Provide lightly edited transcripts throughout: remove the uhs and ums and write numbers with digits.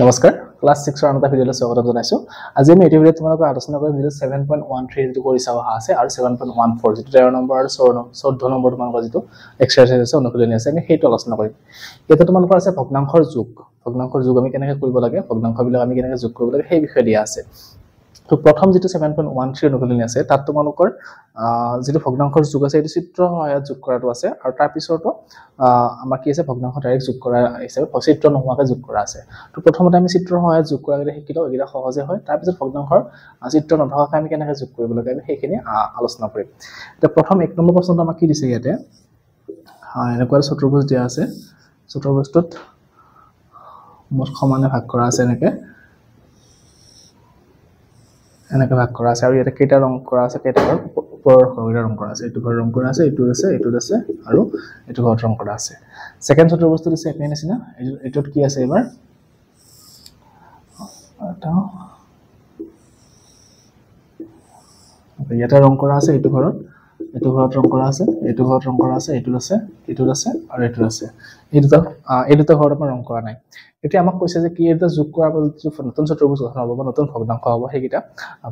নমস্কাৰ ক্লাস 6 ৰ আনটা ভিডিঅলৈ স্বাগতম জনাইছো আজি আমি এই ভিডিঅত তোমালোকক আলোচনা কৰিম ভিডিঅ 7.13 যেটো কৰি চাও আছে আৰু 7.14 যেটো 13 নম্বৰ আৰু 14 নম্বৰ তোমালোকৰ যেটো এক্সাৰসাইজ আছে অনুশীলনী আছে আমি হেতু আলোচনা কৰিম এটা তোমালোকৰ আছে ভগ্নাংশৰ যোগ আমি কেনেকৈ কৰিব লাগে ভগ্নাংশবিলাক আমি কেনেকৈ যোগ কৰিব লাগে সেই বিষয়ে দিয়া আছে তো প্ৰথম যেটো 7.13 অনুশীলনী আছে তাত তোমালোকৰ যেটো ভগ্নাংশৰ যোগ আছে এটো চিত্ৰ সহায়ত যোগ কৰাটো আছে আৰু তাৰ পিছৰটো আমাৰ কি আছে ভগ্নাংশ ডাইৰেক্ট যোগ কৰা হিচাপে চিত্ৰ নোহোৱাকৈ যোগ কৰা আছে তো প্ৰথমতে আমি চিত্ৰ সহায়ত যোগ কৰাৰ শিকিলো এগিলা সহজে হয় তাৰ পিছত ভগ্নাংশৰ চিত্ৰ নথকাকৈ আমি কেনেকৈ যোগ কৰিব লাগে আমি সেইখিনি আলোচনা কৰিম এটা প্ৰথম এক নম্বৰ প্ৰশ্নটো আমাক কি দিছে ইয়াতে এনেকুৱা চতুৰ্ভুজ দিয়া আছে চতুৰ্ভুজটোত মুঠ সমানে ভাগ কৰা আছে এনেকৈ ভাগ কৰা আছে আৰু ইয়াতে কেইটা ৰং কৰা আছে কেইটা ওপৰৰ ঘৰগিটা ৰং কৰা আছে এইটো ঘৰ ৰং কৰা আছে এইটো আছে আৰু এইটো ঘৰ ৰং কৰা আছে সেকেন্ড চতুৰ্ভুজটো দিছে একেই নিচিনা এইটোত কি আছে এবাৰ এটা ইয়াতে ৰং কৰা আছে এইটো ঘৰত ৰং কৰা আছে এইটো ঘৰত ৰং কৰা আছে এইটো আছে আৰু এইটো আছে এই দুটা ঘৰত আমাৰ ৰং কৰা নাই এতিয়া আমাক কৈছে যে কি এটা যোগ কৰাৰ পিছত নতুন চতুৰ্ভুজ গঠন হ'ব বা নতুন ভগ্নাংশ হ'ব সেইকিটা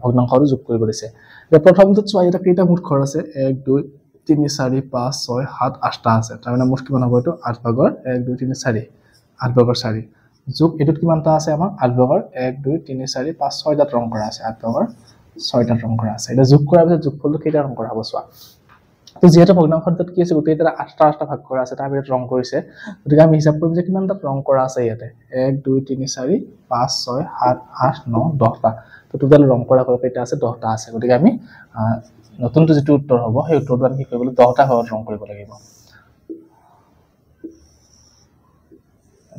ভগ্নাংশটো যোগ কৰিব দিছে প্ৰথমটো চোৱা এটা কেইটা মুঠ ঘৰ আছে 1 2 3 4 5 6 7 8টা আছে তাৰ মানে মুঠ কিমান হ'ব এটো 8 ভাগৰ 1 2 3 4 8 ভাগৰ 4 যোগ এটোত কিমানটা আছে আমাৰ 8 ভাগৰ 1 2 3 4 5 6টা ৰং কৰা আছে 8 ভাগৰ 6টা ৰং কৰা আছে এটা যোগ কৰাৰ পিছত যোগফলটো কেইটা ৰং কৰা হ'ব চোৱা তো যেহেতু ভগ্নাংশটোত কি আছে গোটেইটা 8টা ভাগ কৰা আছে তাৰ ভিতৰত ৰং কৰিছে গতিকে আমি হিচাপ কৰিম যে কিমানটা ৰং কৰা আছে ইয়াতে 1 2 3 4 5 6 7 8 9 10টা তো টোটাল ৰং কৰা কেইটা আছে 10টা আছে গতিকে আমি নতুনটো যেটো উত্তৰ হ'ব সেই উত্তৰটো আমি কি কৰিব লাগিব 10টা ঘৰত ৰং কৰিব লাগিব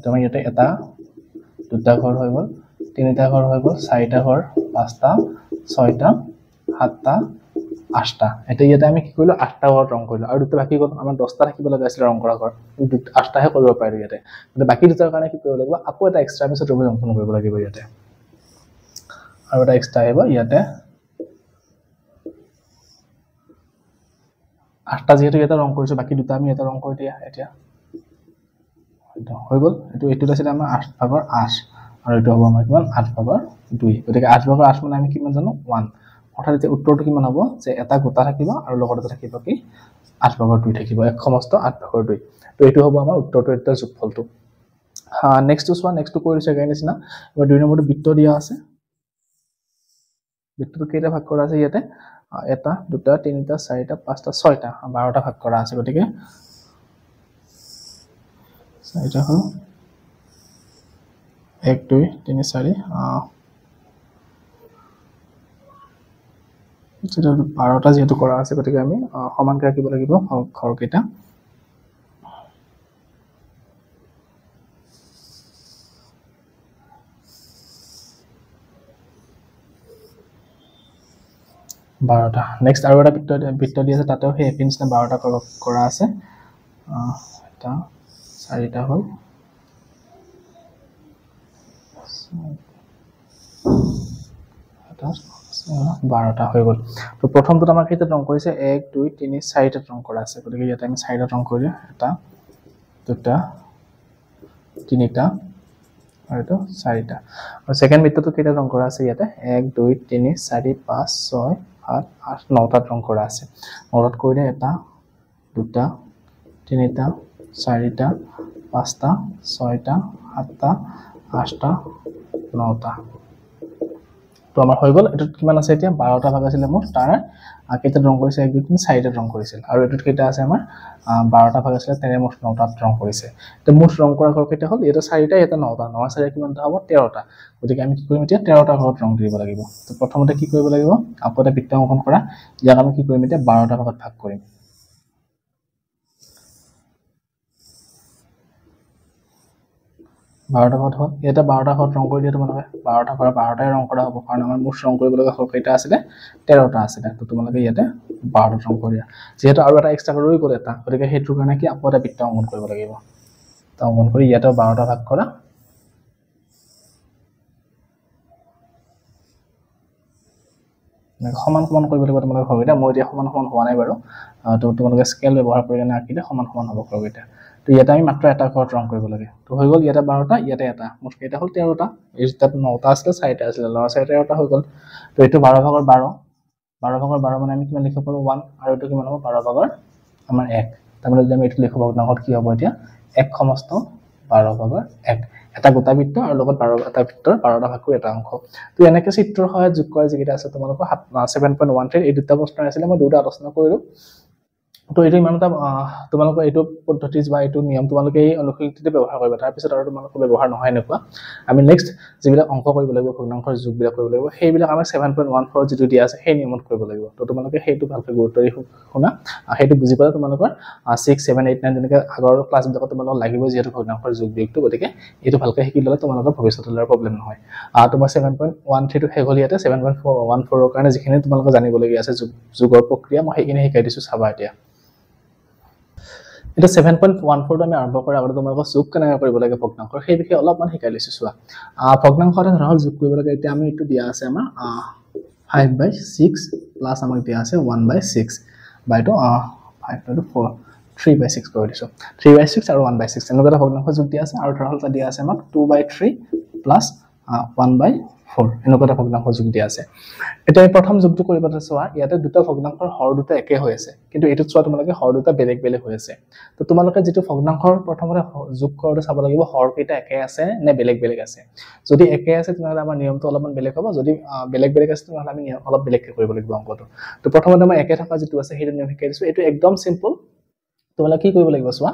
তুমি ইয়াতে এটা দুটা ঘৰ হৈ গ'ল তিনিটা ঘৰ হৈ গ'ল চাৰিটা ঘৰ পাঁচটা ছয়টা সাতটা আঠটা এটা ইয়াতে আমি কি কৰিলো 8টা ঘৰত ৰং কৰিলো আৰু দুটা বাকি গ'ল আমাৰ 10টা থাকিব লগা আছিল ৰং কৰা ঘৰ 8টাহে কৰিব পাৰিলো ইয়াতে কিন্তু বাকি দুটাৰ কাৰণে কি কৰিব লাগিব আকৌ এটা এক্সট্ৰা আমি চতুৰ্ভুজ অংকন কৰিব লাগিব ইয়াতে আৰু এটা এক্সট্ৰা আহিব ইয়াতে 8টা যেহেতু এটা ৰং কৰিছো বাকি দুটা আমি এটা ৰং কৰি দিয়া এতিয়া এটা হৈ গ'ল এইটো আছিল আমাৰ 8 ভাগৰ 8 আৰু এইটো হ'ব আমাৰ কিমান 8 ভাগৰ 2 গতিকে 8 ভাগৰ 8 মানে আমি কিমান জানো 1 অৰ্থাৎ এতিয়া উত্তৰটো কিমান হ'ব যে এটা গোটা থাকিব আৰু লগতে থাকিব কি 8 ভাগৰ 2 থাকিব এক সমস্ত 8 ভাগৰ 2 তো এইটো হ'ব আমাৰ উত্তৰটো এটা যোগফলটো নেক্সটটো চোৱা নেক্সটটো কৰিছে গাই নিচিনা এবাৰ 2 নম্বৰটো বৃত্ত দিয়া আছে বৃত্তটো কেইটা ভাগ কৰা আছে ইয়াতে এটা দুটা তিনিটা চাৰিটা পাঁচটা ছয়টা 12টা ভাগ কৰা আছে গতিকে এটা হল 1 2 3 4 যেটা 12টা যেহেতু কৰা আছে গতিকে আমি সমানকৈ ৰাখিব লাগিব ঘৰকেইটা নেক্সট আৰু এটা বৃত্ত দি আছে তাতেও সেই এপিন না 12টা কৰা আছে এটা চাৰিটা হল এটা 12টা হৈ গ'ল তো প্ৰথমটো আমাৰ কেইটা ৰং কৰিছে 1 2 3 4টা ৰং কৰা আছে গতিকে ইয়াতে আমি 4টা ৰং কৰিলে এটা দুটা তিনিটা আৰু এটা 4টা আৰু সেকেন্ড বৃত্তটো কেইটা ৰং কৰা আছে ইয়াতে 1 2 3 4 5 6 7 8 9টা ৰং কৰা আছে মনত কৰিলে এটা দুটা তিনিটা চাৰিটা পাঁচটা ছয়টা সাতটা আঠটা নটা তো আমাৰ হৈ গ'ল এটো কিমান আছে এতিয়া 12টা ভাগ আছিল মোৰ তাৰ কেইটা ৰং কৰিছে 1 2 3 4টা ৰং কৰিছিল আৰু এটোত কেইটা আছে আমাৰ 12টা ভাগ আছিল তেনে মুঠ 9টা ৰং কৰিছে তো মুঠ ৰং কৰা ঘৰ কেইটা হ'ল এটা 4টা এটা 9টা 9 4 কিমানটা হ'ব 13টা গতিকে আমি কি কৰিম এতিয়া 13টা ঘৰত ৰং দিব লাগিব তো প্ৰথমতে কি কৰিব লাগিব আকৌ এটা বৃত্ত অংকন কৰা ইয়াক আমি কি কৰিম এতিয়া 12টা ভাগত ভাগ কৰিম 12টা ভাগত হ'ল এটা 12টা ঘৰত ৰং কৰি দিয়া তোমালোকে 12টা ঘৰ 12টাই ৰং কৰা হ'ব কাৰণ আমাৰ মুঠ ৰং কৰিব লগা ঘৰ কেইটা আছিল 13টা আছিল তো তোমালোকে ইয়াতে 12টা ৰং কৰি দিয়া যেহেতু আৰু এটা এক্সট্ৰা ৰৈ গ'ল এটা গতিকে হেতুৰ কাৰণে কি আকৌ এটা বৃত্ত অংকন কৰিব লাগিব তো অংকন কৰি ইয়াতে 12টা ভাগ কৰা সমান সমান কৰিব লাগিব তোমালোকে ঘৰকেইটা মই এতিয়া সমান সমান হোৱা নাই বাৰু তো তোমালোকে স্কেল ব্যৱহাৰ কৰি কেনে আঁকিলে সমান সমান হ'ব ঘৰকেইটা তো ইয়াতে আমি মাত্ৰ এটা ঘৰত ৰং কৰিব লাগে তো হৈ গ'ল ইয়াতে 12টা ইয়াতে এটা মুঠ কেইটা হ'ল 13টা এই তাত 9টা আছিল 4টা আছিল 9 4 13টা হৈ গ'ল তো এইটো 12 ভাগৰ 12 12 ভাগৰ 12 মানে আমি কিমান লিখিব পাৰো 1 আৰু এইটো কিমান হ'ব 12 ভাগৰ আমাৰ 1 তাৰমানে যদি আমি এইটো লিখিব ভগ্নাংশত কি হ'ব এতিয়া 1 সমস্ত 12 ভাগৰ 1 এটা গোটা বৃত্ত আৰু লগত 12 এটা বৃত্তৰ 12টা ভাগৰ এটা অংশ তো এনেকৈ চিত্ৰৰ সহায়ত যোগ কৰা যিকেইটা আছে তোমালোকৰ 7.13 এই দুটা প্ৰশ্ন আছিল মই দুটা আলোচনা কৰিলো তো এইটো ইমান এটা তোমালোকৰ এইটো পদ্ধতি বা এইটো নিয়ম তোমালোকে এই অনুশীলনটিতে ব্যৱহাৰ কৰিবা তাৰ পিছত আৰু তোমালোকৰ ব্যৱহাৰ নহয় এনেকুৱা আমি নেক্সট যিবিলাক অংক কৰিব লাগিব ভগ্নাংশৰ যোগবিলাক কৰিব লাগিব সেইবিলাক আমাৰ 7.14 যিটো দিয়া আছে সেই নিয়মত কৰিব লাগিব তো তোমালোকে সেইটো ভালকৈ গুৰুত্ব দি শুনা সেইটো বুজি পালে তোমালোকৰ 6 7 8 9 তেনেকৈ আগৰ ক্লাছবিলাকত তোমালোকক লাগিব যিহেতু ভগ্নাংশৰ যোগ বিয়োগটো গতিকে এইটো ভালকৈ শিকি ল'লে তোমালোকৰ ভৱিষ্যতলৈ প্ৰব্লেম নহয় তোমাৰ 7.13 টো শেষ হ'ল ইয়াতে 7.14 ৰ কাৰণে যিখিনি তোমালোকে জানিবলগীয়া আছে যোগৰ প্ৰক্ৰিয়া মই সেইখিনি শিকাই দিছো চাবা এতিয়া এটা 7.14 টো আমি আৰম্ভ কৰাৰ আগতে তোমালোকক যোগ কেনেকৈ কৰিব লাগে ভগ্নাংশৰ সেই বিষয়ে অলপমান শিকাই লৈছো চোৱা ভগ্নাংশৰ ধৰক যোগ কৰিব লাগে এতিয়া আমি এইটো দিয়া আছে আমাৰ 5/6 প্লাস আমাক দিয়া আছে 1/6 বাইটো 5/4 3/6 কৰি দিছো 3/6 আৰু 1/6 এনেকুৱা এটা ভগ্নাংশ যোগ দিয়া আছে আৰু ধৰক এটা দিয়া আছে আমাক 2/3 প্লাস 1/4 এনেকুৱা এটা ভগ্নাংশ যোগ দিয়া আছে এটা প্ৰথম যোগটো কৰিবতে চোৱা ইয়াতে দুটা ভগ্নাংশৰ হৰ দুটা একে হৈ আছে কিন্তু এটো চোৱা তোমালোকে হৰ দুটা বেলেগ বেলেগ হৈ আছে তো তোমালোকে যেটো ভগ্নাংশৰ প্ৰথমতে যোগ কৰোতে চাব লাগিব হৰ কেইটা একে আছে নে বেলেগ বেলেগ আছে যদি একে আছে তেনেহলে আমাৰ নিয়মটো অলপমান বেলেগ হ'ব যদি বেলেগ বেলেগ আছে তেনেহলে আমি অলপ বেলেগকৈ কৰিব লাগিব অংকটো তো প্ৰথমতে মই একে থকা যেটো আছে সেইটো নিয়ম শিকাই দিছো এটো একদম সিম্পল তোমালোকে কি কৰিব লাগিব চোৱা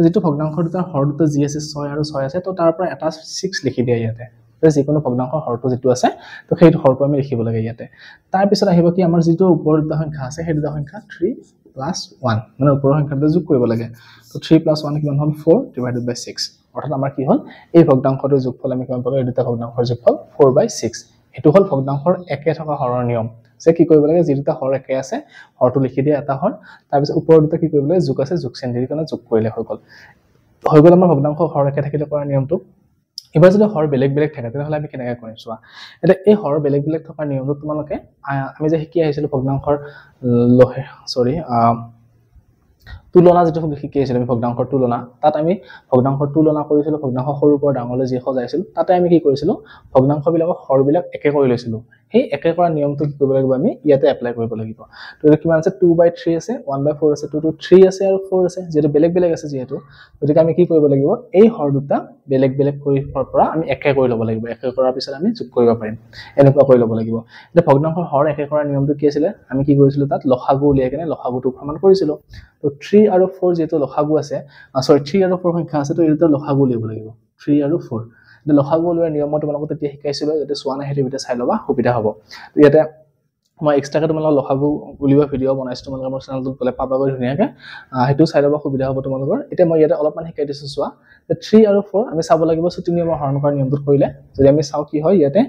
যেটো ভগ্নাংশৰ দুটা হৰ দুটা যি আছে 6 আৰু 6 আছে তো তাৰ পৰা এটা 6 লিখি দিয়া ইয়াতে যিকোনো ভগ্নাংশৰ হৰটো যেটো আছে তো সেইটো হৰটো আমি লিখিব লাগে ইয়াতে তাৰ পিছত আহিব কি আমাৰ যেটো ওপৰৰ দুটা সংখ্যা আছে সেই দুটা সংখ্যা 3 + 1 মানে ওপৰৰ সংখ্যাটো যোগ কৰিব লাগে তো 3 + 1 কিমান হ'ল 4/6 অৰ্থাৎ আমাৰ কি হ'ল এই ভগ্নাংশটোৰ যোগফল আমি কিমান পালো এই দুটা ভগ্নাংশৰ যোগফল 4/6 এটো হ'ল ভগ্নাংশৰ একে থকা হৰৰ নিয়ম যে কি কৰিব লাগে যে দুটা হৰ একে আছে হৰটো লিখি দিয়া এটা হৰ তাৰ পিছত ওপৰৰ দুটা কি কৰিব লাগে যোগ আছে যোগ চিন দি কিনে যোগ কৰিলে হৈ গ'ল আমাৰ ভগ্নাংশ হৰ একে থাকিলে কৰা নিয়মটো এবাৰ যদি হৰ বেলেগ বেলেগ থাকে তেনেহলে আমি কেনেকৈ কৰিম চোৱা এটা এই হৰ বেলেগ বেলেগ থকা নিয়মটো তোমালোকে আমি যে শিকি আহিছিলো ভগ্নাংশৰ তুলনা যেটো শিকি আহিছিলো আমি ভগ্নাংশৰ তুলনা তাত আমি ভগ্নাংশৰ তুলনা কৰিছিলো ভগ্নাংশ সৰুৰ পৰা ডাঙৰলৈ যি সজাইছিল তাতে আমি কি কৰিছিলো ভগ্নাংশবিলাকৰ হৰবিলাক একে কৰি লৈছিলো সেই একে কৰা নিয়মটো কি কৰিব লাগিব আমি ইয়াতে এপ্লাই কৰিব লাগিব তো এটা কিমান আছে 2/3 আছে 1/4 আছে 2 3 আছে আৰু 4 আছে যেটো বেলেগ বেলেগ আছে যেটো গতিকে আমি কি কৰিব লাগিব এই হৰ দুটা বেলেগ বেলেগ কৰি পৰা আমি একে কৰি ল'ব লাগিব একে কৰাৰ পিছত আমি যোগ কৰিব পাৰিম এনেকুৱা কৰি ল'ব লাগিব এটা ভগ্নাংশৰ হৰ একে কৰা নিয়মটো কি আছিল আমি কি কৰিছিলো তাত লসাগু উলিয়াই কেনে লসাগুটো প্ৰমাণ কৰিছিলো তো 3 আৰু 4 যেটো লসাগু আছে 3 আৰু 4 সংখ্যা আছে তো এটা লসাগু উলিয়াব লাগিব 3 আৰু 4 এটা লসাগু উলিওৱাৰ নিয়ম মই তোমালোকক তেতিয়া শিকাইছিলো যাতে সোৱা নাই হেতু ভিডিও চাই লবা সুবিধা হ'ব তো ইয়াতে মই এক্সট্ৰাকে তোমালোকৰ লসাগু উলিওৱা ভিডিও বনাইছো তোমালোকৰ মোৰ চেনেলটোত গলে পাবাগৈ ধুনিয়াকে হেতু চাই লবা সুবিধা হ'ব তোমালোকৰ এতিয়া মই ইয়াতে অলপমান শিকাই দিছো সোৱা 3 আৰু 4 আমি চাব লাগিব ছুটি নিয়মৰ হৰণ কৰা নিয়মটো কৰিলে যদি আমি চাও কি হয় ইয়াতে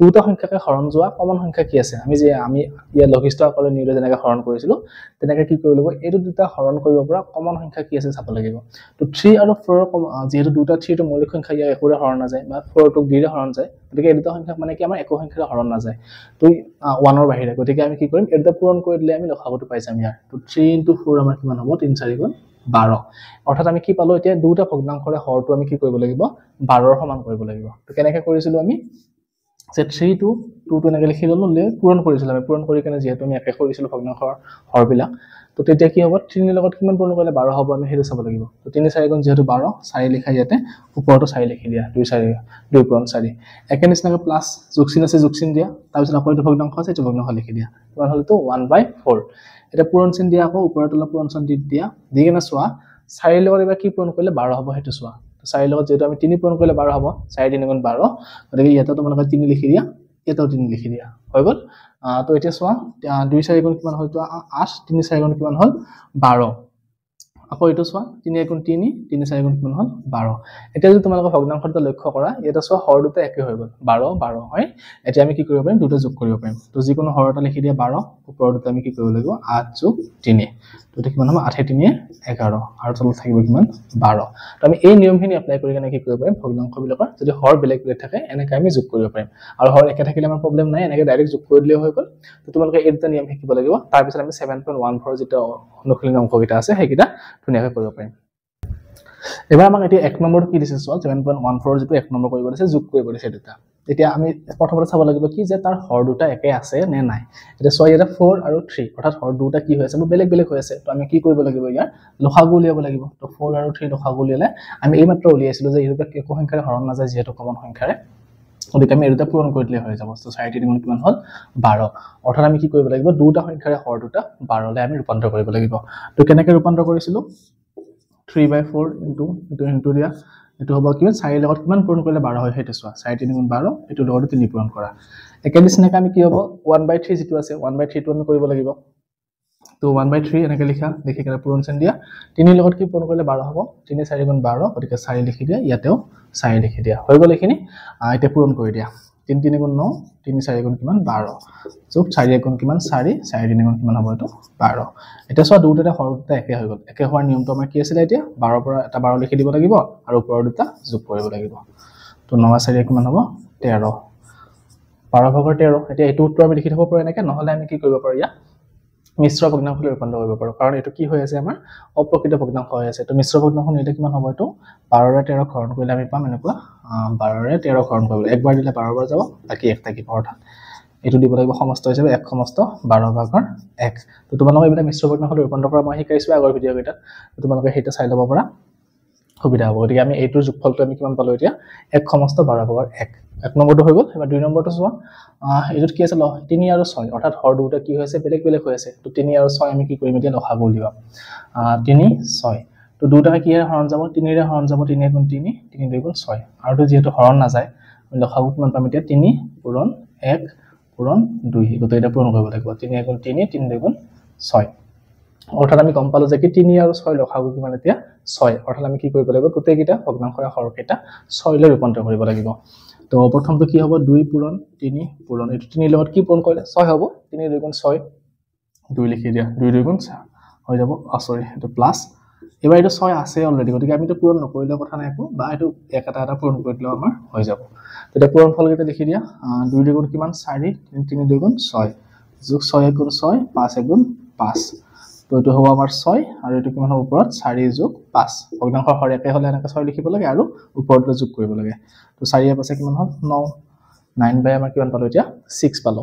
দুটা সংখ্যাকে হৰণ যোৱা কমন সংখ্যা কি আছে আমি ইয়া লঘিষ্ঠ আকাৰে নিউলে যেনেকৈ হৰণ কৰিছিলো তেনেকৈ কি কৰিব লাগিব এই দুটা হৰণ কৰিব পৰা কমন সংখ্যা কি আছে চাব লাগিব তো 3 আৰু 4 যেহেতু দুটা 3 টো মৌলিক সংখ্যা ইয়া একোৰে হৰণ না যায় বা 4 টো দিলে হৰণ যায় গতিকে এই দুটা সংখ্যা মানে কি আমাৰ একো সংখ্যাৰে হৰণ না যায় তো 1 ৰ বাহিৰে গতিকে আমি কি কৰিম এটা পূৰণ কৰি দিলে আমি লসাগুটো পাই যাম ইয়াৰ তো 3 * 4 আমাৰ কিমান হ'ব 3 4 গুণ 12 অৰ্থাৎ আমি কি পালো এতিয়া দুটা ভগ্নাংশৰে হৰটো আমি কি কৰিব লাগিব 12 ৰ সমান কৰিব লাগিব তো কেনেকৈ কৰিছিলো আমি যে 3 to 2 টো এনেকৈ লিখি ললো পূৰণ কৰিছিলো আমি পূৰণ কৰি কেনে যেহেতু আমি একে কৰিছিলো ভগ্নাংশৰ হৰবিলাক তো তেতিয়া কি হ'ব 3 ৰ লগত কিমান পূৰণ কৰিলে 12 হ'ব আমি হেতু চাব লাগিব তো 3 4 গুণ যেহেতু 12 4 লিখা ইয়াতে ওপৰটো 4 লিখি দিয়া 2 4 2 পূৰণ 4 একে নিচিনাকৈ প্লাস যোগ চিন আছে যোগ চিন দিয়া তাৰ পিছত আকৌ এটা ভগ্নাংশ আছে এটা ভগ্নাংশ লিখি দিয়া তোমাৰ হলটো 1/4 এটা পূৰণ চিন দিয়া আকৌ ওপৰত অলপ পূৰণ চিন দিয়া দি কেনে চোৱা 4 লগত এবাৰ কি পূৰণ কৰিলে 12 হ'ব হেতু চোৱা 4 লগত যেটো আমি 3 পূৰণ কৰিলে 12 হ'ব 4 3 গুণ 12 গতিকে ইয়াতে তোমালোকে 3 লিখি দিয়া এটাও 3 লিখি দিয়া হৈ গ'ল তো এতিয়া চোৱা 2 4 গুণ কিমান হয়তো 8 3 4 গুণ কিমান হ'ল 12 আকৌ এটো চোৱা 3 গুণ 3 3 4 গুণ কিমান হ'ল 12 এতিয়া যদি তোমালোকে ভগ্নাংশটো লক্ষ্য কৰা এটা চোৱা হৰ দুটা একে হৈ গ'ল 12 12 হয় এতিয়া আমি কি কৰিব পাৰিম দুটা যোগ কৰিব পাৰিম তো যিকোনো হৰ এটা লিখি দিয়া 12 ওপৰৰ দুটা আমি কি কৰিব লাগিব 8 + 3 তো কিমান হ'ব 8 3 11 আৰু তলত থাকিব কিমান 12 তো আমি এই নিয়মখিনি এপ্লাই কৰি কেনে কি কৰিব পাৰিম ভগ্নাংশবিলাকৰ যদি হৰ বেলেগ বেলেগ থাকে এনেকৈ আমি যোগ কৰিব পাৰিম আৰু হৰ একে থাকিলে আমাৰ প্ৰবলেম নাই এনেকৈ ডাইৰেক্ট যোগ কৰি দিলে হৈ গ'ল তো তোমালোকে এই দুটা নিয়ম শিকিব লাগিব তাৰ পিছত আমি 7.14 যেটা অনুশীলনী অংককেইটা আছে সেইকেইটা ধুনীয়াকৈ কৰিব পাৰিম এবাৰ আমাক এতিয়া 1 নম্বৰটো কি দিছে চোৱা 7.14 যেটো 1 নম্বৰ কৰিব দিছে যোগ কৰিব দিছে দুটা এতিয়া আমি প্ৰথমতে চাব লাগিব কি যে তাৰ হৰ দুটা একে আছে নে নাই এতিয়া চোৱা ইয়াতে 4 আৰু 3 অৰ্থাৎ হৰ দুটা কি হৈ আছে বেলেগ বেলেগ হৈ আছে তো আমি কি কৰিব লাগিব ইয়াৰ লসাগু উলিয়াব লাগিব তো 4 আৰু 3 লসাগু উলিয়ালে আমি এই মাত্ৰ উলিয়াইছিলো যে এই দুটা একো সংখ্যাৰে হৰণ নাযায় যেহেতু কমন সংখ্যাৰে ওদিকে আমি এই দুটা পূৰণ কৰি দিলে হৈ যাব তো 4 3 কিমান হ'ল 12 অৰ্থাৎ আমি কি কৰিব লাগিব দুটা সংখ্যাৰে হৰ দুটা 12 লে আমি ৰূপান্তৰ কৰিব লাগিব তো কেনেকৈ ৰূপান্তৰ কৰিছিলো 3/4 into দিয়া এটো হ'ব কিমান 4 লগত কিমান পূৰণ কৰিলে 12 হয় হেতু চোৱা 4 3 12 এটো লগত 3 পূৰণ কৰা একে নিচিনাকৈ আমি কি হ'ব 1/3 যেটো আছে 1/3 টো আমি কৰিব লাগিব তো 1/3 এনেকৈ লিখি কেনে পূৰণ চিন দিয়া 3 লগত কি পূৰণ কৰিলে 12 হ'ব 3 4 12 গতিকে 4 লিখি দিয়া ইয়াতেও 4 লিখি দিয়া হৈ গ'ল এখিনি এটা পূৰণ কৰি দিয়া 3 3 গুণ 9 3 4 গুণ কিমান 12 যোগ 4 গুণ কিমান 4 4 3 গুণ কিমান হ'ব এটো 12 এটা সব দুটা হৰটা একে হৈ গ'ল একে হোৱাৰ নিয়মটো আমাৰ কি আছিল এতিয়া 12 পৰা এটা 12 লিখি দিব লাগিব আৰু ওপৰৰ দুটা যোগ কৰিব লাগিব তো 9 4 কিমান হ'ব 13 12/13 এতিয়া এইটো উত্তৰ আমি লিখি থব পাৰো এনেকে নহলে আমি কি কৰিব পাৰো ইয়া মিশ্ৰ ভগ্নাংশলৈ ৰূপান্তৰ কৰিব পাৰো কাৰণ এটো কি হৈ আছে আমাৰ অপ্ৰকৃত ভগ্নাংশ হৈ আছে তো মিশ্ৰ ভগ্নাংশ নিলে কিমান হ'ব এটো 12 ৰে 13 হৰণ কৰিলে আমি পাম এনেকুৱা 12 ৰে 13 হৰণ কৰিব একবাৰ দিলে 12 বাৰ যাব বাকি 1 থাকিব অৰ্থাৎ এটো দিব লাগিব সমস্ত হিচাপে 1 সমস্ত 12/1 তো তোমালোকে এটা মিশ্ৰ ভগ্নাংশলৈ ৰূপান্তৰ কৰা মই শিকাইছো আগৰ ভিডিও কেইটা তো তোমালোকে হেটা চাই লব পাৰা সুবিধা হ'ব গতিকে আমি এইটোৰ যোগফলটো আমি কিমান পালো এতিয়া 1 সমস্ত 12/1 এক নম্বৰটো হৈ গ'ল এবাৰ দুই নম্বৰটো চোৱা এটোত কি আছে 3 আৰু 6 অৰ্থাৎ হৰ দুটা কি হৈছে বেলেগ বেলেগ হৈ আছে তো 3 আৰু 6 আমি কি কৰিম এতিয়া লসাগু উলিয়াম 3 6 তো দুটাকে কি হৰণ যাব 3 ৰে হৰণ যাব 3 গুণ 3 3 2 গুণ 6 আৰু তো যেহেতু হৰণ না যায় আমি লসাগু কিমান পাম এতিয়া 3 পূৰণ 1 পূৰণ 2 গতে এটা পূৰণ কৰিব লাগিব 3 গুণ 3 3 2 গুণ 6 অৰ্থাৎ আমি গম পালো যে কি 3 আৰু 6 লসাগু কিমান এতিয়া 6 অৰ্থাৎ আমি কি কৰিব লাগিব গোটেই কিটা ভগ্নাংশৰ হৰকেটা 6 লৈ ৰূপান্তৰ কৰিব লাগিব তো প্ৰথমটো কি হ'ব 2 পূৰণ 3 পূৰণ এটো 3 লগত কি পূৰণ কৰিলে 6 হ'ব 3 2 গুণ 6 2 লিখি দিয়া 2 2 গুণ 6 হৈ যাব সৰি এটো প্লাস এবাৰ এটো 6 আছে অলৰেডি গতিকে আমি তো পূৰণ নকৰিলে কথা নাই একো বা এটো এটা পূৰণ কৰি দিলে আমাৰ হৈ যাব এটা পূৰণ ফল কেইটা লিখি দিয়া 2 2 গুণ কিমান 4 3 2 গুণ 6 যোগ 6 গুণ 6 5 গুণ 5 তো এটো হ'ব আমাৰ 6 আৰু এটো কিমান হ'ব ওপৰত 4 যোগ 5 ভগ্নাংশৰ হৰ একে হলে এনেকা 6 লিখিব লাগে আৰু ওপৰত যোগ কৰিব লাগে তো 4 এৰ পাছে কিমান হ'ল 9 9 বাই আমাৰ কিমান পালো এতিয়া 6 পালো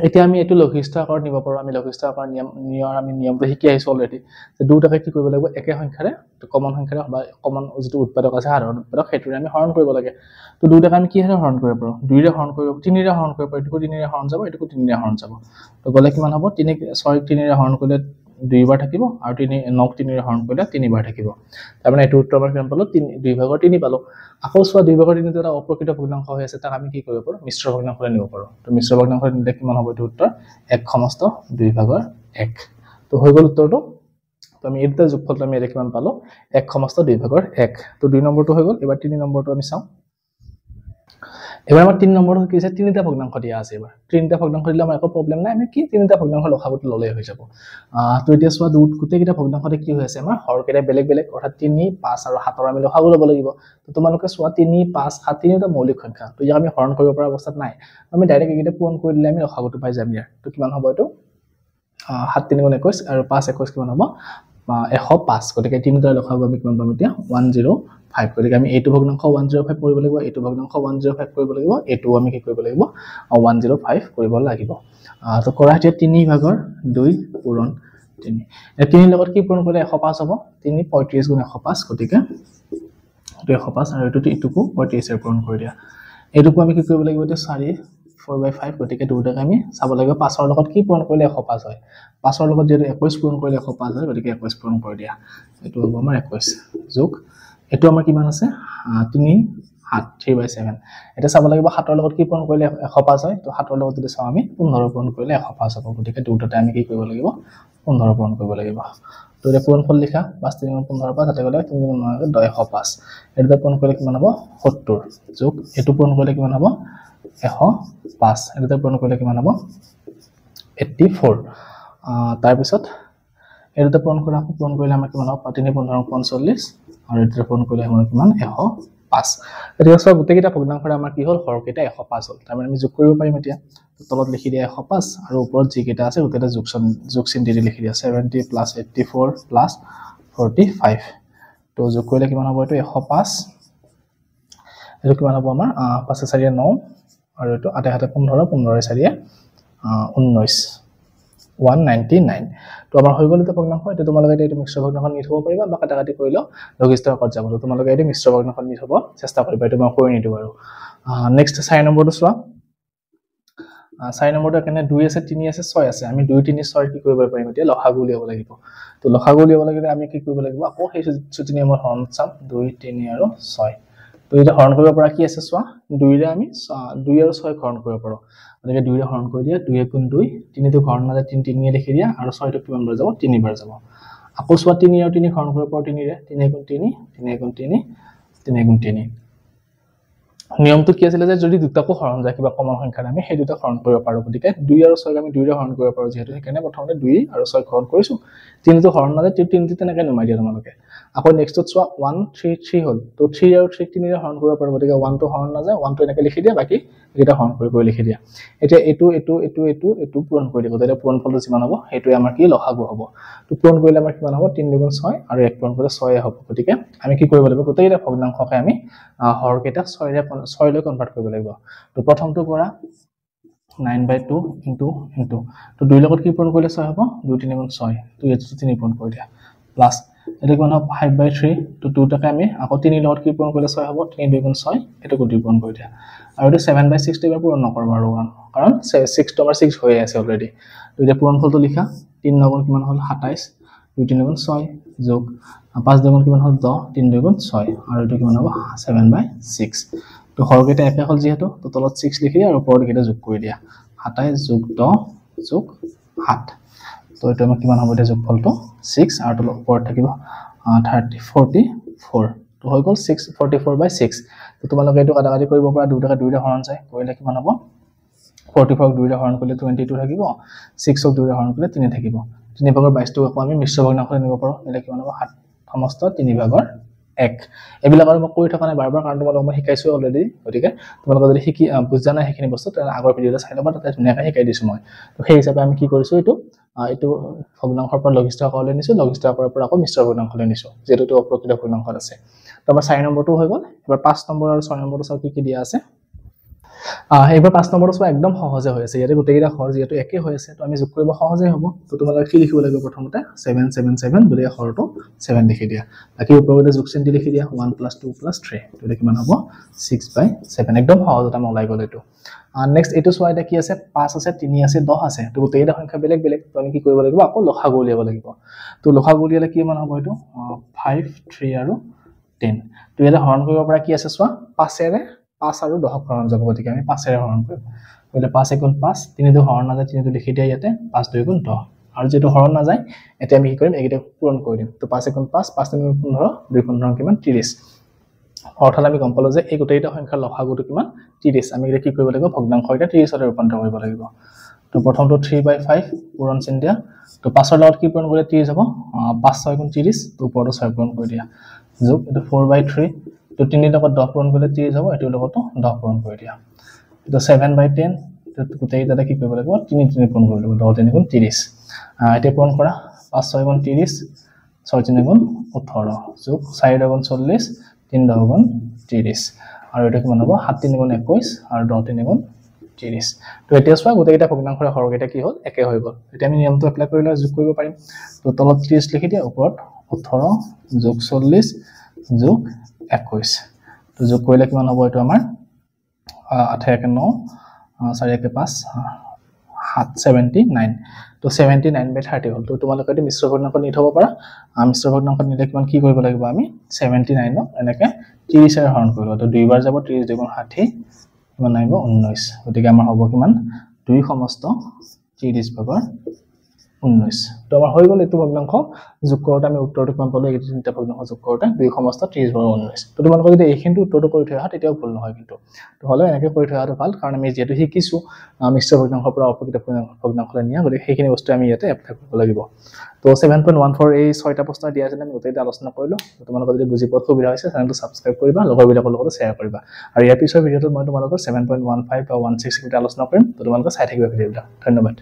এতিয়া আমি এটো লঘিষ্ঠ আকাৰত নিব পাৰো আমি লঘিষ্ঠ আকাৰৰ নিয়মটো শিকি আহিছো অলৰেডি যে দুটাকে কি কৰিব লাগিব একে সংখ্যাৰে তো কমন সংখ্যাৰে বা কমন যেটো উৎপাদক আছে সাধাৰণ উৎপাদক হেতুৰে আমি হৰণ কৰিব লাগে তো দুটাকে আমি কিহেৰে হৰণ কৰিব পাৰো 2 ৰে হৰণ কৰিব 3 ৰে হৰণ কৰিব পাৰো এটো 3 ৰে হৰণ যাব এটো 3 ৰে হৰণ যাব তো গলে কিমান হ'ব 3 3 ৰে হৰণ কৰিলে 2 বাৰ থাকিব আৰু 3 9 3 ৰে হৰণ কৰিলে 3 বাৰ থাকিব তাৰ মানে এটো উত্তৰ আমাৰ কিমান পালো 2/3 পালো আকৌ চোৱা 2/3 এটা অপ্ৰকৃত ভগ্নাংশ হৈ আছে তাক আমি কি কৰিব পাৰো মিশ্ৰ ভগ্নাংশলৈ নিব পাৰো তো মিশ্ৰ ভগ্নাংশলৈ নিলে কিমান হ'ব এটো উত্তৰ 1 সমস্ত 2/1 তো হৈ গ'ল উত্তৰটো তো আমি এটা যোগফলটো আমি কিমান পালো 1 সমস্ত 2/1 তো 2 নম্বৰটো হৈ গ'ল এবাৰ 3 নম্বৰটো আমি চাও এবাৰ আমাৰ 3 নম্বৰটো কি আছে তিনিটা ভগ্নাংশ দিয়া আছে এবাৰ তিনিটা ভগ্নাংশ দিলে আমাৰ একো প্ৰবলেম নাই আমি কি তিনিটা ভগ্নাংশ লসাগুটো ললে হৈ যাব তো এতিয়া চোৱা গোটেই কিটা ভগ্নাংশতে কি হৈ আছে আমাৰ হৰ কেইটা বেলেগ বেলেগ অৰ্থাৎ 3 5 আৰু 7 আমি লসাগু ল'ব লাগিব তো তোমালোকে চোৱা 3 5 7 তিনিটা মৌলিক সংখ্যা তো ইয়াক আমি হৰণ কৰিব পৰা অৱস্থাত নাই আমি ডাইৰেক্ট এইকেইটা পূৰণ কৰি দিলে আমি লসাগুটো পাই যাম ইয়াৰ তো কিমান হ'ব এটো 7 3 গুণ 21 আৰু 5 21 কিমান হ'ব 105 গতিকে তিনিটা লসাগু আমি কিমান পাম এতিয়া 105 গতিকে আমি এইটো ভগ্নাংশ 105 কৰিব লাগিব এইটো ভগ্নাংশ 105 কৰিব লাগিব এটো আমি কি কৰিব লাগিব 105 কৰিব লাগিব তো কৰা এতিয়া 3/2 পূৰণ 3 এই 3 লগত কি পূৰণ কৰিলে 105 হ'ব 3 35 গুণ 105 গতিকে এটো 105 আৰু এটোকো 35 এৰ পূৰণ কৰি দিয়া এটোকো আমি কি কৰিব লাগিব এতিয়া 4/5 গতিকে দুটাকে আমি চাব লাগিব 5 ৰ লগত কি পূৰণ কৰিলে 105 হয় 5 ৰ লগত যেটো 21 পূৰণ কৰিলে 105 হয় গতিকে 21 পূৰণ কৰি দিয়া এটো হ'ব আমাৰ 21 যোগ এটো আমাৰ কিমান আছে 3 7 3/7 এটা চাব লাগিব 7 ৰ লগত কি পূৰণ কৰিলে 105 হয় তো 7 ৰ লগত যদি চাও আমি 15 পূৰণ কৰিলে 105 হ'ব গতিকে দুটাতে আমি কি কৰিব লাগিব 15 পূৰণ কৰিব লাগিব তো এটা পূৰণ ফল লিখা 5 3 15 পাঁচ তাতে গলে 3 9 105 এটা পূৰণ কৰিলে কিমান হ'ব 70 যোগ এটো পূৰণ কৰিলে কিমান হ'ব 105 এটা পূৰণ কৰিলে কিমান হ'ব 84 তাৰ পিছত এটা পূৰণ কৰিলে আমাৰ কিমান হ'ব 3 15 45 আৰু এটা পূৰণ কৰিলে আমাৰ কিমান 105 এতিয়া সব গোটেইটা ভগ্নাংশৰে আমাৰ কি হ'ল হৰকেটা 105 হ'ল তাৰ মানে আমি যোগ কৰিব পাৰিম এতিয়া তলত লিখি দিয়া 105 আৰু ওপৰত যি কেটা আছে গোটেইটা যোগ চিন দি লিখি দিয়া 70 + 84 + 45 তো যোগ কৰিলে কিমান হ'ব এইটো 105 এইটো কিমান হ'ব আমাৰ 5 4 9 আৰু এইটো 8 7 15 15 4 19 199 তো আমাৰ হৈ গ'ল এটা ভগ্নাংশ এটা তোমালোকে এইটো মিশ্ৰ ভগ্নাংশ নি থব পাৰিবা বা কাটা কাটি কৰিলো লঘিষ্ঠ আকাৰত যাব তোমালোকে এইটো মিশ্ৰ ভগ্নাংশ নি থব চেষ্টা কৰিবা এইটো মই কৰি নিদো আৰু নেক্সট 4 নম্বৰটো চোৱা 4 নম্বৰটো এখানে 2 আছে 3 আছে 6 আছে আমি 2 3 6 কি কৰিব পাৰিম এতিয়া লসাগু উলিয়াব লাগিব তো লসাগু উলিয়াব লাগিলে আমি কি কৰিব লাগিব আকৌ সেই সূত্ৰটি নিয়মৰ হৰণ চাম 2 3 আৰু 6 তো এটা হৰণ কৰিব পৰা কি আছে চোৱা 2 ৰে আমি 2 আৰু 6 হৰণ কৰিব পাৰো গতিকে 2 ৰে হৰণ কৰি দিয়া 2 গুণ 2 3 তো হৰণ নাযায় 3 3 এ লিখি দিয়া আৰু 6 টো কিমান বাৰ যাব 3 বাৰ যাব আকৌ চোৱা 3 আৰু 3 হৰণ কৰিব পাৰো 3 ৰে 3 গুণ 3 3 গুণ 3 3 গুণ 3 নিয়মটো কি আছিল যে যদি দুটাকো হৰণ যায় কিবা কমন সংখ্যাৰ আমি সেই দুটা হৰণ কৰিব পাৰো গতিকে 2 আৰু 6 আমি 2 ৰে হৰণ কৰিব পাৰো যেহেতু সেইকাৰণে প্ৰথমতে 2 আৰু 6 হৰণ কৰিছো 3 তো হৰণ নাযায় 3 টো তেনেকৈ নুমাই দিয়া তোমালোকে আকৌ নেক্সটত চোৱা 1 3 3 হল তো 3 আৰু 3 3 ৰে হৰণ কৰিব পাৰো গতিকে 1 টো হৰণ নাযায় 1 টো এনেকৈ লিখি দিয়া বাকি এটা হৰণ কৰি লিখি দিয়া এতিয়া এটো পূৰণ কৰি দিব তেতিয়া পূৰণ ফলটো যিমান হ'ব হেতুই আমাৰ কি লসাগু হ'ব তো পূৰণ কৰিলে আমাৰ কিমান হ'ব 3 2 6 আৰু 1 পূৰণ কৰিলে 6 হ'ব গতিকে আমি কি কৰিব লাগিব গোটেইটা ভগ্নাংশকে আমি হৰকেটা 6 লৈ কনভাৰ্ট কৰিব লাগিব তো প্ৰথমটো কৰা 9/2 ইনটু তো 2 লগত কি পূৰণ কৰিলে 6 হ'ব 2 3 গুণ 6 তো এটো 3 পূৰণ কৰি দিয়া প্লাস এটা কিমান হ'ব 5/3 তো 2 টাকে আমি আকৌ 3 লগত কি পূৰণ কৰিলে 6 হ'ব 3 2 গুণ 6 এটো 2 পূৰণ কৰি দিয়া আৰু এটা 7/6 টো এবাৰ পূৰণ নকৰব আৰু কাৰণ 6 টো আমাৰ 6 হৈ আছে অলৰেডি তো এটা পূৰণ ফলটো লিখা 3 9 গুণ কিমান হ'ল 27 2 3 গুণ 6 যোগ 5 2 গুণ কিমান হ'ল 10 3 2 গুণ 6 আৰু এটো কিমান হ'ব 7/6 তো হৰকেটা একে হল যেহেতু তো তলত 6 লিখি আৰু ওপৰত কেটা যোগ কৰি দিয়া 27 যোগ 10 যোগ 7 তো এটো আমাৰ কিমান হ'ব এটা যোগফলটো 6 আৰু তলত ওপৰত থাকিব 44 তো হৈ গ'ল 644/6 তো তোমালোকে এটো কাটা কাটি কৰিব পৰা 2 টাকা 2 ৰে হৰণ যায় কৰিলে কিমান হ'ব 44 ক 2 ৰে হৰণ কৰিলে 22 থাকিব 6 ক 2 ৰে হৰণ কৰিলে 3 থাকিব 3 ভাগৰ 22 টো আকৌ আমি মিশ্ৰ ভগ্নাংশলৈ নিব পাৰো এলে কিমান হ'ব 7 সমস্ত 3 ভাগৰ 1 এবিলা আৰু মই কৰি থকা নাই বাৰবাৰ কাৰণ তোমালোকক মই শিকাইছো অলৰেডি গতিকে তোমালোকে যদি শিকি বুজা নাই হেখিনি বস্তু তেনে আগৰ ভিডিওটা চাই লবা তাতে ধুনিয়াকৈ শিকাই দিছো মই তো সেই হিচাপে আমি কি কৰিছো এটো ভগ্নাংশৰ পৰা লঘিষ্ঠ আকাৰলৈ নিছো লঘিষ্ঠ আকাৰৰ পৰা আকৌ মিশ্ৰ ভগ্নাংশলৈ নিছো যেটো অপ্ৰকৃত ভগ্নাংশত আছে তো আমাৰ 4 নম্বৰটো হৈ গ'ল এবাৰ 5 নম্বৰ আৰু 6 নম্বৰটো চাও কি দিয়া আছে এইবাৰ 5 নম্বৰটো চোৱা একদম সহজে হৈ আছে ইয়াতে গোটেইটা হৰ যেটো একে হৈ আছে তো আমি যোগ কৰিব সহজে হ'ব তো তোমালোকে কি লিখিব লাগিব প্ৰথমতে 7 7 7 গলিয়া হৰটো 7 লিখি দিয়া বাকি ওপৰতে যোগ চিহ্ন লিখি দিয়া 1 + 2 + 3 তো কিমান হ'ব 6/7 একদম সহজতে আমি ওলাই গ'ল এটো নেক্সট এটো চোৱা এটা কি আছে 5 আছে 3 আছে 10 আছে তো গোটেইটা সংখ্যা বেলেগ বেলেগ তো আমি কি কৰিব লাগিব আকৌ লসাগু উলিয়াব লাগিব তো লসাগু উলিয়ালে কি মান হ'ব এটো 5 3 আৰু 10 তো এটা হৰণ কৰিব পৰা কি আছে চোৱা 5 ৰে 5 আৰু 10 হৰণ যাব গতিকে আমি 5 ৰে হৰণ কৰিম কইলে 5 গুণ 5 3 টো হৰণ নাযায় 3 টো লিখি দিয়া ইয়াতে 5 2 গুণ 10 আৰু যেটো হৰণ নাযায় এটা আমি কি কৰিম এইটা পূৰণ কৰি দিম তো 5 গুণ 5 5 3 গুণ 15 2 15 কিমান 30 অৰ্থাৎ আমি গম পালো যে এই গোটেইটা সংখ্যাৰ লসাগুটো কিমান 30 আমি এটা কি কৰিব লাগিব ভগ্নাংশ এটা 30 লৈ ৰূপান্তৰ কৰিব লাগিব তো প্ৰথমটো 3/5 পূৰণ চিন দিয়া তো 5 ৰ লগত কি পূৰণ কৰিলে 30 হ'ব 5 6 গুণ 30 তো ওপৰটো 6 পূৰণ কৰি দিয়া যোগ এটো 4/3 তো 3 ৰ লগত 10 পূৰণ কৰিলে 30 হ'ব এটো লগতো 10 পূৰণ কৰি দিয়া তো 7/10 তো গোটেইটা কি কৰিব লাগিব 3 3 পূৰণ কৰিব লাগিব 10 3 গুণ 30 এটা পূৰণ কৰা 5 6 গুণ 30 6 3 গুণ 18 যোগ 4 গুণ 40 3 10 গুণ 30 আৰু এটা কিমান হ'ব 7 3 গুণ 21 আৰু 10 3 গুণ 30 তো এতিয়া চোৱা গোটেইটা ভগ্নাংশৰ হৰকেটা কি হ'ল একে হৈ গ'ল এতিয়া আমি নিয়মটো এপ্লাই কৰিলে যোগ কৰিব পাৰিম তো তলত 30 লিখি দিয়া ওপৰত 18 যোগ 40 যোগ 21 তো যোগ কৰিলে কিমান হ'ব এটো আমাৰ 8 1 9 4 1 5 79 তো 79/30 হল তো তোমালোকে এটো মিশ্ৰ ভগ্নাংশ নি থব পাৰা মিশ্ৰ ভগ্নাংশ নিলে কিমান কি কৰিব লাগিব আমি 79 এনেকে 30 ৰ হৰণ কৰিব তো দুইবাৰ যাব 30 2 গুণ 60 কিমান আহিব 19 গতিকে আমাৰ হ'ব কিমান 2 সমস্ত 30/19 তো আমাৰ হৈ গ'ল এটো ভগ্নাংশ যোগ কৰোতে আমি উত্তৰটো কিমান পালো এই তিনিটা ভগ্নাংশ যোগ কৰোতে 2 সমস্ত 30/19 তো তোমালোকে যদি এইখিনিটো উত্তৰটো কৰি থৈ আহা তেতিয়াও ভুল নহয় কিন্তু তো হলে এনেকৈ কৰি থৈ আহাটো ভাল কাৰণ আমি যেটো শিকিছো মিশ্ৰ ভগ্নাংশৰ পৰা অপ্ৰকৃত ভগ্নাংশলৈ নিয়া গতিকে সেইখিনি বস্তু আমি ইয়াতে এপ্লাই কৰিব লাগিব তো 7.14 এই 6টা প্ৰশ্ন দিয়া আছে আমি গোটেইটা আলোচনা কৰিলো তোমালোকে যদি বুজি পোৱা সুবিধা হৈছে চেনেলটো সাবস্ক্ৰাইব কৰিবা লগৰবিলাকৰ লগত শ্বেয়াৰ কৰিবা আৰু ইয়াৰ পিছৰ ভিডিওটো মই তোমালোকৰ 7.15 বা 16 কিটা আলোচনা কৰিম তো তোমালোকে চাই থাকিবা ভিডিওটা ধন্যবাদ